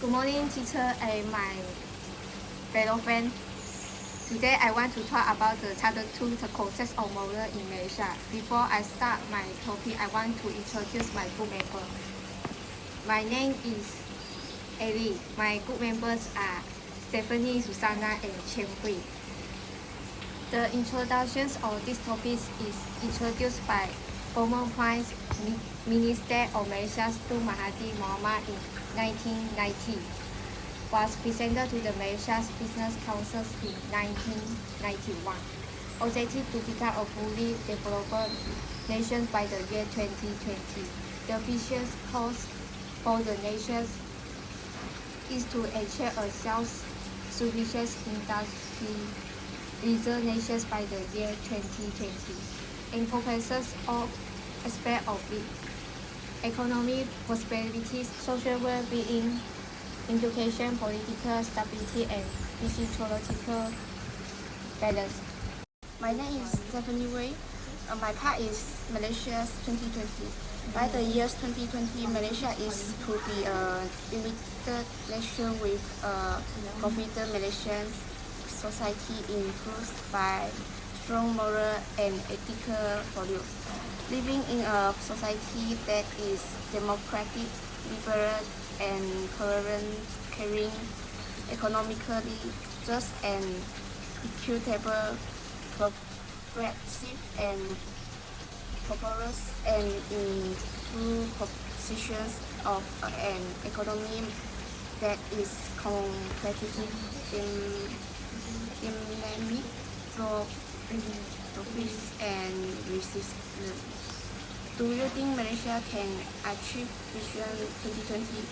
Good morning, teacher and my fellow friends. Today I want to talk about the Chapter 2, the concept of moral in Malaysia. Before I start my topic, I want to introduce my group members. My name is Ellie. My group members are Stephanie, Susanna, and Chen Hui. The introduction of this topic is introduced by former Prime Minister of Malaysia Tun Mahathir Mohamad in 1990. Was presented to the Malaysia Business Council in 1991. Objective to become a fully developed nation by the year 2020. The vision course for the nation is to ensure a self-sufficient industry leader nation by the year 2020. Encompasses all aspects of it: economic prosperity, social well-being, education, political stability, and physiological balance. My name is Stephanie Wei. My part is Malaysia 2020. By the year 2020, Malaysia is to be a united nation with a confident Malaysian society influenced by strong moral and ethical values. Living in a society that is democratic, liberal, and tolerant, caring, economically just and equitable, progressive and prosperous, and in true positions of an economy that is competitive, dynamic, profit and resistant. Do you think Malaysia can achieve Vision 2020?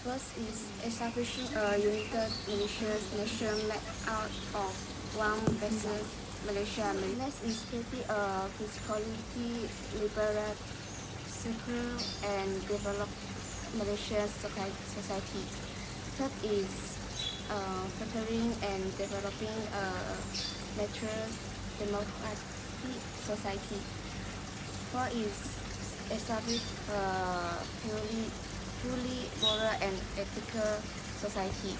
First is establishing a united nation made out of one basic Malaysia. Next is creating a physically liberal, secure, and developed Malaysian society. Third is fostering and developing a mature democratic society. Fourth is establish a fully moral and ethical society.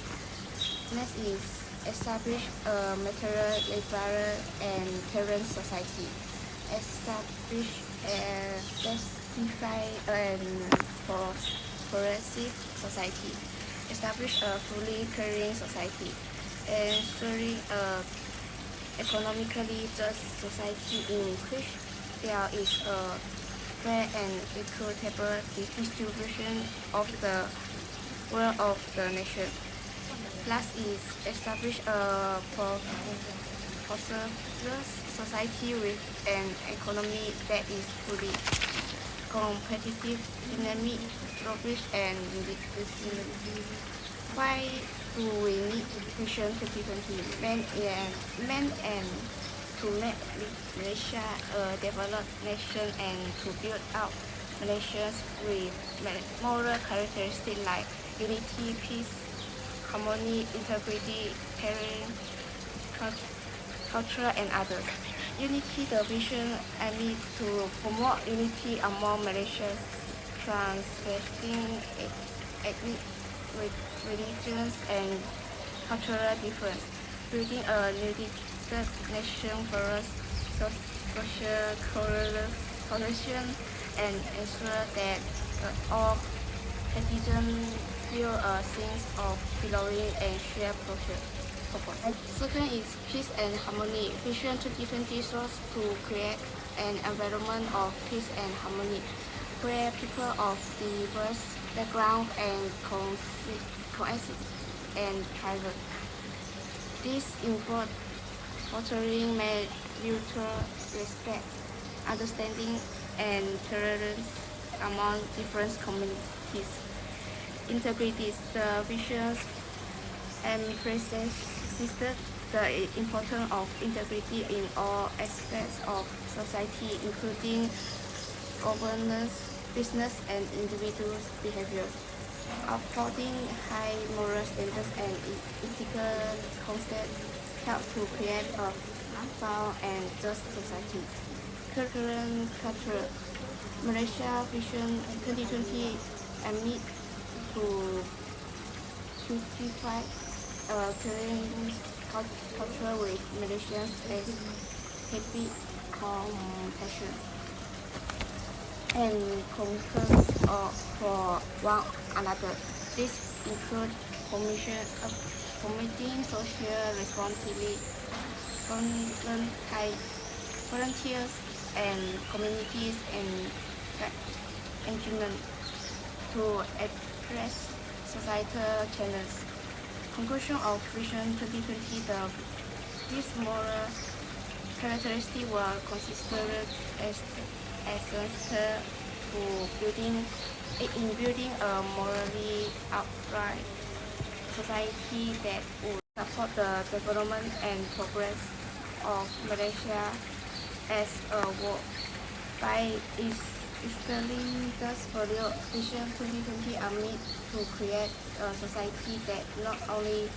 Next is establish a material, liberal, and tolerant society. Establish a justified and progressive society. Establish a fully caring society. Ensuring a economically just society in which there is a fair and equitable distribution of the wealth of the nation. Last is establish a prosperous society with an economy that is fully competitive, dynamic, profit, and resilient. Why do we need Vision 2020? Meant and to make Malaysia a developed nation and to build out Malaysia with moral characteristics like unity, peace, harmony, integrity, caring, culture, and others. Unity, the vision aims to promote unity among Malaysians, transcending ethnic, religions, and cultural difference, building a united nation for us, social cohesion, and ensure that all citizens feel a sense of belonging and shared purpose. Second is peace and harmony. Vision 2020 sought to create an environment of peace and harmony, where people of diverse backgrounds and coexist and thrive. This involves fostering mutual respect, understanding, and tolerance among different communities. Integrity. The vision emphasizes the importance of integrity in all aspects of society, including governance, business, and individual behavior. Upholding high moral standards and ethical concepts help to create a fair and just society. Culture. Malaysia Vision 2020 aims to identify Korean culture with Malaysians as happy compassion and concern for one another. This includes promoting social responsibility, volunteers and communities engagement to address societal challenges. Conclusion of Vision 2020, these moral characteristics were considered as essential to building a morally upright society that would support the development and progress of Malaysia as a whole. By instilling thus value, Vision 2020 aims to create a society that not only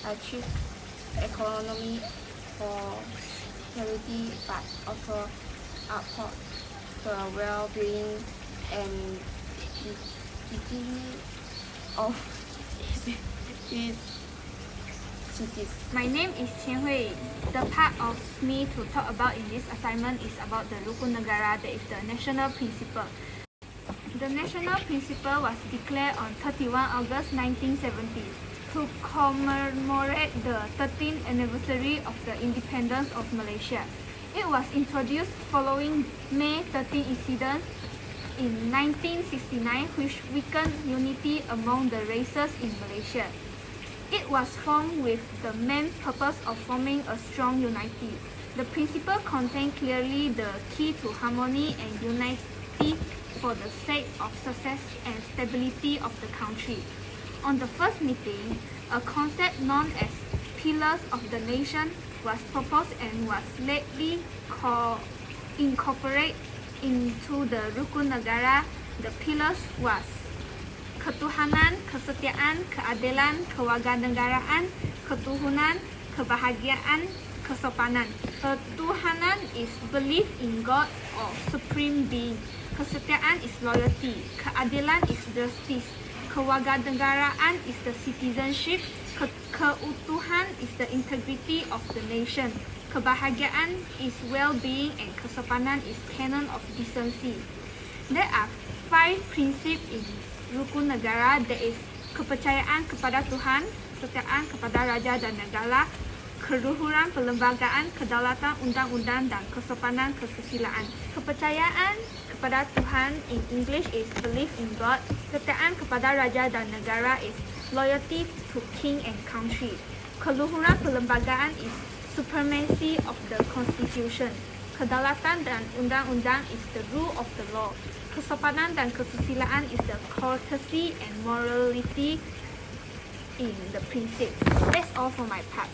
achieves economic prosperity but also uphold the well-being and dignity of its citizens. My name is Qian Hui. The part of me to talk about in this assignment is about the Rukun Negara, that is the national principle. The national principle was declared on 31 August 1970 to commemorate the 13th anniversary of the independence of Malaysia. It was introduced following May 13 incidents in 1969 which weakened unity among the races in Malaysia. It was formed with the main purpose of forming a strong unity. The principle contained clearly the key to harmony and unity for the sake of success and stability of the country. On the first meeting, a concept known as Pillars of the Nation was proposed and was lately incorporated into the Rukun Negara. The pillars was ketuhanan, kesetiaan, keadilan, kewarganegaraan, ketuhanan, kebahagiaan, kesopanan. Ketuhanan is belief in God or supreme being. Kesetiaan is loyalty. Keadilan is justice. Kewarganegaraan is the citizenship. Keutuhan is the integrity of the nation. Kebahagiaan is well-being and kesopanan is canon of decency. There are 5 principles in Rukun Negara, that is kepercayaan kepada Tuhan, kesetiaan kepada raja dan negara, keluhuran perlembagaan, kedaulatan undang-undang dan kesopanan kesusilaan. Kepercayaan kepada Tuhan in English is belief in God. Kesetiaan kepada raja dan negara is loyalty to king and country. Keluhuran perlembagaan is supremacy of the constitution. Kedaulatan dan undang-undang is the rule of the law. Kesopanan dan kesusilaan is the courtesy and morality in the principle. That's all for my part.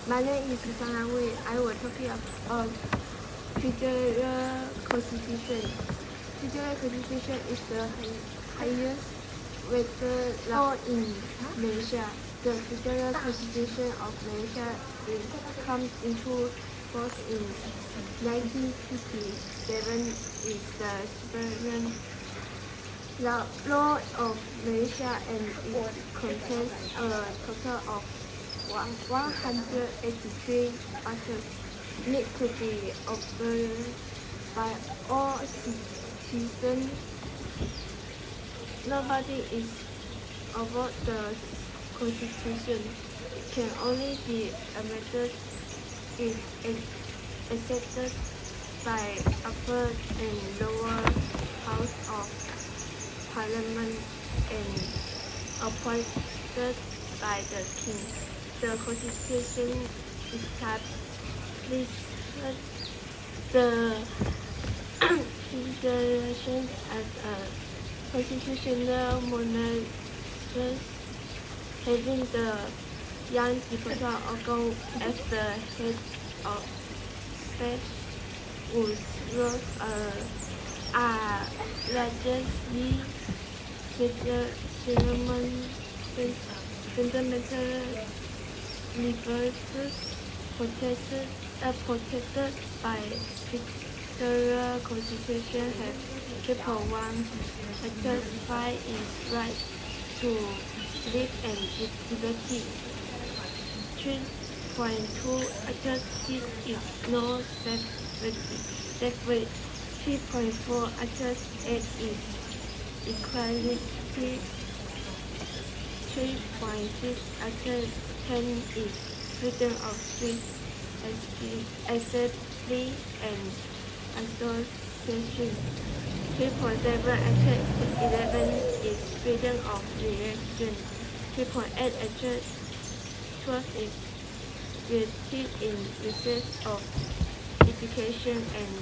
My name is Susanna Wei. I will talk about federal constitution. Federal constitution is the highest rated law in Malaysia. The federal constitution of Malaysia comes into force in 1957. Is the supreme law of Malaysia and it contains a total of 183 articles. Need to be observed by all citizens. Nobody is above the Constitution. It can only be amended if accepted by upper and lower house of parliament and appointed by the king. The Constitution establishes the federation as a constitutional monarchy, having the young deputy organ as the head of state, whose roles are largely fundamental liberties protected by federal constitution. Have people one exercise its right to sleep and activity. 3.2 exercise is no safety. 3.4 exercise is equality. 3.6 exercise is freedom of speech, assembly and association. 3.7 11 is freedom of religion. 3.8 12 is creative in research of education and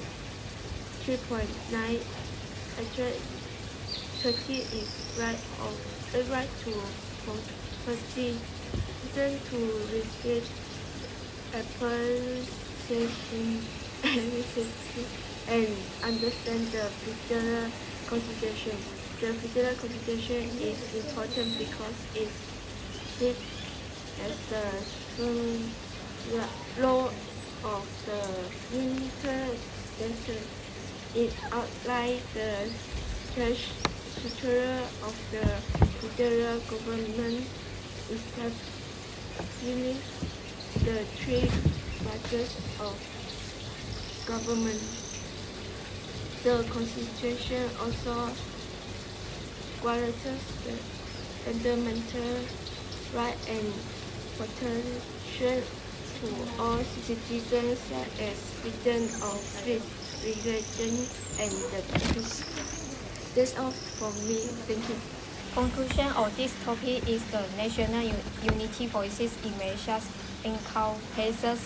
3.9 30 is right to property. Reason to research appreciation and understand the federal constitution. The federal constitution is important because it sets as the law of the United States. It outlines the structure of the federal government, establishing the three branches of government. The Constitution also guarantees the fundamental rights and protection to all citizens, such as freedom of speech, religion, and the press. That's all from me. Thank you. Conclusion of this topic is the National Unity Voices in Malaysia encompasses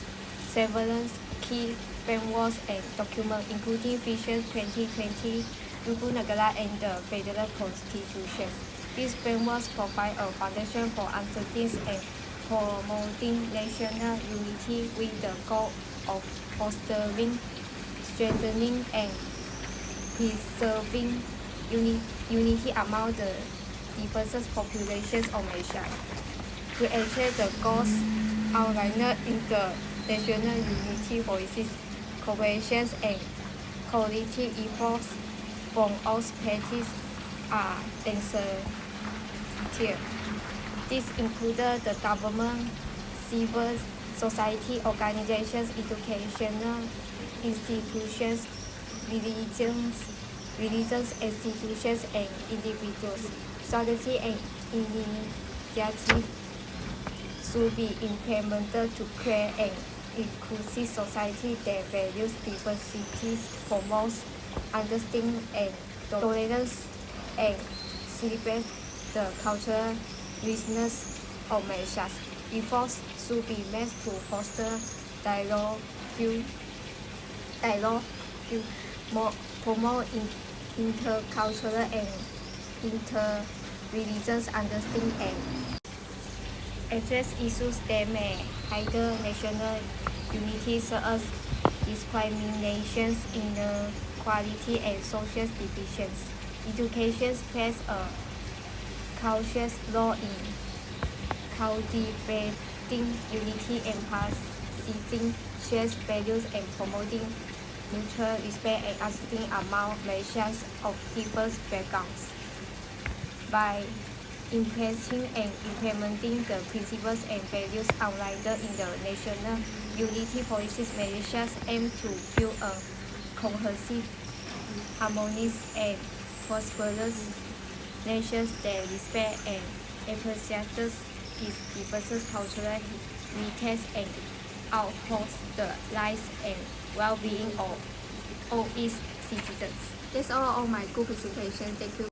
several key frameworks and documents, including Vision 2020, Rukun Negara, and the Federal Constitution. These frameworks provide a foundation for understanding and promoting national unity with the goal of fostering, strengthening, and preserving unity among the diverse populations of Malaysia. To achieve the goals outlined in the National Unity Voices, cooperation and collective efforts from all parties are essential. This includes the government, civil society organizations, educational institutions, religious institutions, and individuals. Strategy and initiatives should be implemented to create an inclusive society that values diversity, promotes understanding and tolerance, and celebrates the cultural richness of Malaysia. Efforts should be made to foster dialogue, promote intercultural and inter-religious understanding, and address issues that may hinder national unity, such as discrimination, inequality, and social divisions. Education plays a crucial role in cultivating unity, emphasizing shared values, and promoting mutual respect and understanding among Malaysians of diverse backgrounds. By implementing and implementing the principles and values outlined in the National Unity Policies, Malaysia aims to build a cohesive, harmonious, and prosperous nation that respects and appreciates its diverse cultural heritage and upholds the lives and well-being of all its citizens. That's all of my good presentation. Thank you.